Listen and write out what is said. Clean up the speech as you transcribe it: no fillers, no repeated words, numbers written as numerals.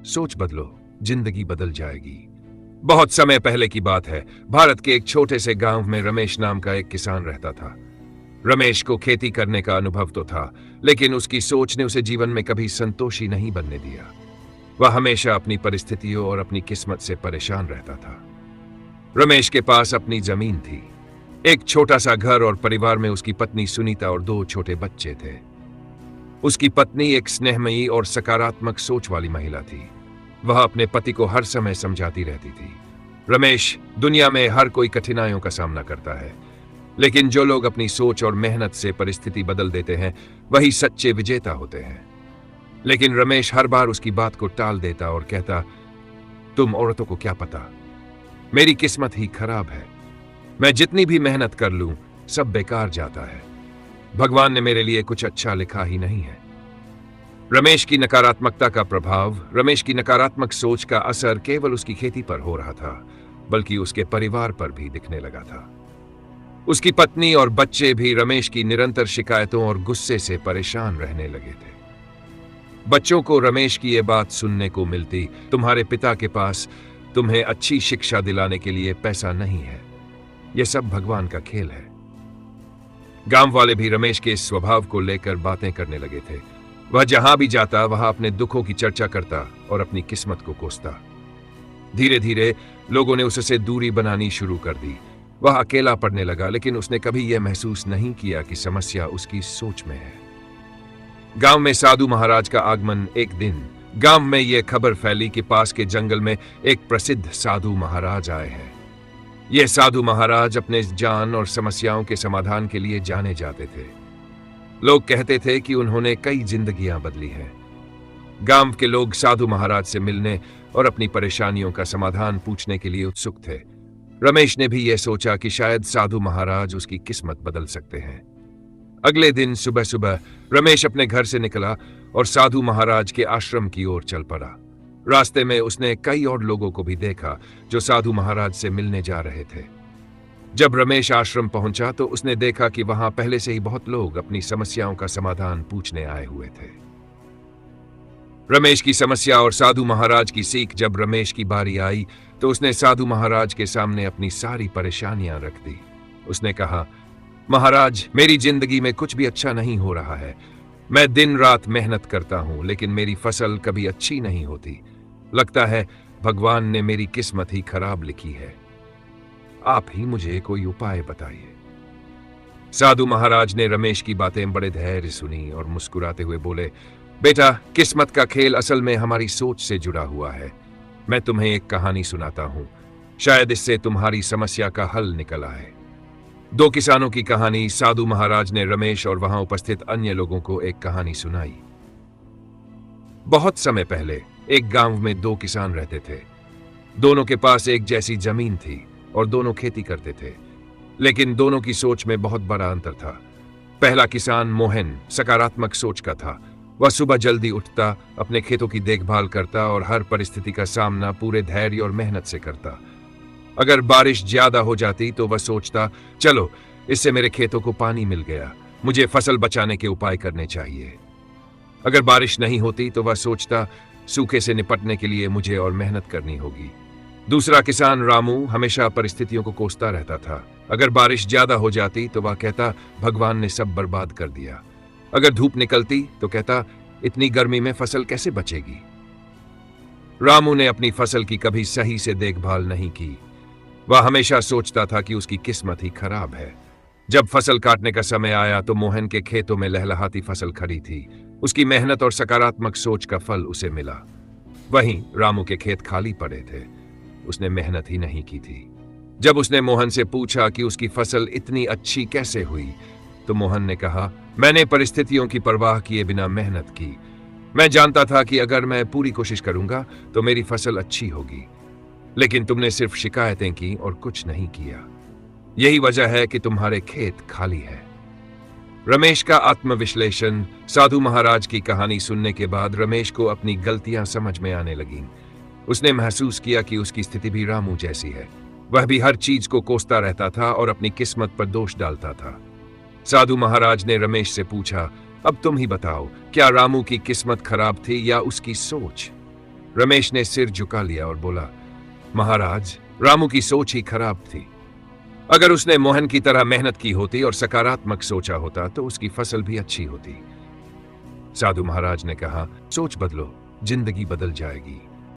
सोच बदलो, जिंदगी बदल जाएगी। बहुत समय पहले की बात है। भारत के एक छोटे से गांव में रमेश नाम का एक किसान रहता था। रमेश को खेती करने का अनुभव तो था, लेकिन उसकी सोच ने उसे जीवन में कभी संतोषी नहीं बनने दिया। वह हमेशा अपनी परिस्थितियों और अपनी किस्मत से परेशान रहता था। रमेश के पास अपनी जमीन थी, एक छोटा सा घर और परिवार में उसकी पत्नी सुनीता और 2 छोटे बच्चे थे। उसकी पत्नी एक स्नेहमयी और सकारात्मक सोच वाली महिला थी। वह अपने पति को हर समय समझाती रहती थी। रमेश, दुनिया में हर कोई कठिनाइयों का सामना करता है, लेकिन जो लोग अपनी सोच और मेहनत से परिस्थिति बदल देते हैं, वही सच्चे विजेता होते हैं। लेकिन रमेश हर बार उसकी बात को टाल देता और कहता, तुम औरतों को क्या पता, मेरी किस्मत ही खराब है। मैं जितनी भी मेहनत कर लूं, सब बेकार जाता है। भगवान ने मेरे लिए कुछ अच्छा लिखा ही नहीं है। रमेश की नकारात्मक सोच का असर केवल उसकी खेती पर हो रहा था, बल्कि उसके परिवार पर भी दिखने लगा था। उसकी पत्नी और बच्चे भी रमेश की निरंतर शिकायतों और गुस्से से परेशान रहने लगे थे। बच्चों को रमेश की यह बात सुनने को मिलती, तुम्हारे पिता के पास तुम्हें अच्छी शिक्षा दिलाने के लिए पैसा नहीं है, यह सब भगवान का खेल है। गांव वाले भी रमेश के स्वभाव को लेकर बातें करने लगे थे। वह जहां भी जाता, वहां अपने दुखों की चर्चा करता और अपनी किस्मत को कोसता। धीरे धीरे लोगों ने उससे दूरी बनानी शुरू कर दी। वह अकेला पड़ने लगा, लेकिन उसने कभी यह महसूस नहीं किया कि समस्या उसकी सोच में है। गांव में साधु महाराज का आगमन। एक दिन गांव में यह खबर फैली कि पास के जंगल में एक प्रसिद्ध साधु महाराज आए हैं। यह साधु महाराज अपने ज्ञान और समस्याओं के समाधान के लिए जाने जाते थे। लोग कहते थे कि उन्होंने कई जिंदगियां बदली हैं। गांव के लोग साधु महाराज से मिलने और अपनी परेशानियों का समाधान पूछने के लिए उत्सुक थे। रमेश ने भी यह सोचा कि शायद साधु महाराज उसकी किस्मत बदल सकते हैं। अगले दिन सुबह सुबह रमेश अपने घर से निकला और साधु महाराज के आश्रम की ओर चल पड़ा। रास्ते में उसने कई और लोगों को भी देखा जो साधु महाराज से मिलने जा रहे थे। जब रमेश आश्रम पहुंचा तो उसने देखा कि वहां पहले से ही बहुत लोग अपनी समस्याओं का समाधान पूछने आए हुए थे। रमेश की समस्या और साधु महाराज की सीख। जब रमेश की बारी आई तो उसने साधु महाराज के सामने अपनी सारी परेशानियां रख दी। उसने कहा, महाराज, मेरी जिंदगी में कुछ भी अच्छा नहीं हो रहा है। मैं दिन रात मेहनत करता हूं, लेकिन मेरी फसल कभी अच्छी नहीं होती। लगता है भगवान ने मेरी किस्मत ही खराब लिखी है। आप ही मुझे कोई उपाय बताइए। साधु महाराज ने रमेश की बातें बड़े धैर्य सुनी और मुस्कुराते हुए बोले, बेटा, किस्मत का खेल असल में हमारी सोच से जुड़ा हुआ है। मैं तुम्हें एक कहानी सुनाता हूं, शायद इससे तुम्हारी समस्या का हल निकल आए। 2 किसानों की कहानी। साधु महाराज ने रमेश और वहां उपस्थित अन्य लोगों को एक कहानी सुनाई। बहुत समय पहले एक गांव में 2 किसान रहते थे। दोनों के पास एक जैसी जमीन थी और दोनों खेती करते थे, लेकिन दोनों की सोच में बहुत बड़ा अंतर था। पहला किसान मोहन सकारात्मक सोच का था। वह सुबह जल्दी उठता, अपने खेतों की देखभाल करता और हर परिस्थिति का सामना पूरे धैर्य और मेहनत से करता। अगर बारिश ज्यादा हो जाती तो वह सोचता, चलो, इससे मेरे खेतों को पानी मिल गया, मुझे फसल बचाने के उपाय करने चाहिए। अगर बारिश नहीं होती तो वह सोचता, सूखे से निपटने के लिए मुझे और मेहनत करनी होगी। दूसरा किसान रामू हमेशा परिस्थितियों को कोसता रहता था। अगर बारिश ज्यादा हो जाती तो वह कहता, भगवान ने सब बर्बाद कर दिया। अगर धूप निकलती तो कहता, इतनी गर्मी में फसल कैसे बचेगी। रामू ने अपनी फसल की कभी सही से देखभाल नहीं की। वह हमेशा सोचता था कि उसकी किस्मत ही खराब है। जब फसल काटने का समय आया तो मोहन के खेतों में लहलहाती फसल खड़ी थी। उसकी मेहनत और सकारात्मक सोच का फल उसे मिला। वहीं रामू के खेत खाली पड़े थे, उसने मेहनत ही नहीं की थी। जब उसने मोहन से पूछा कि उसकी फसल इतनी अच्छी कैसे हुई, तो मोहन ने कहा, मैंने परिस्थितियों की परवाह किए बिना मेहनत की। मैं जानता था कि अगर मैं पूरी कोशिश करूंगा तो मेरी फसल अच्छी होगी, लेकिन तुमने सिर्फ शिकायतें की और कुछ नहीं किया। यही वजह है कि तुम्हारे खेत खाली है। रमेश का आत्मविश्लेषण। साधु महाराज की कहानी सुनने के बाद रमेश को अपनी गलतियां समझ में आने लगीं। उसने महसूस किया कि उसकी स्थिति भी रामू जैसी है। वह भी हर चीज को कोसता रहता था और अपनी किस्मत पर दोष डालता था। साधु महाराज ने रमेश से पूछा, अब तुम ही बताओ, क्या रामू की किस्मत खराब थी या उसकी सोच। रमेश ने सिर झुका लिया और बोला, महाराज, रामू की सोच ही खराब थी। अगर उसने मोहन की तरह मेहनत की होती और सकारात्मक सोचा होता तो उसकी फसल भी अच्छी होती। साधु महाराज ने कहा, सोच बदलो, जिंदगी बदल जाएगी।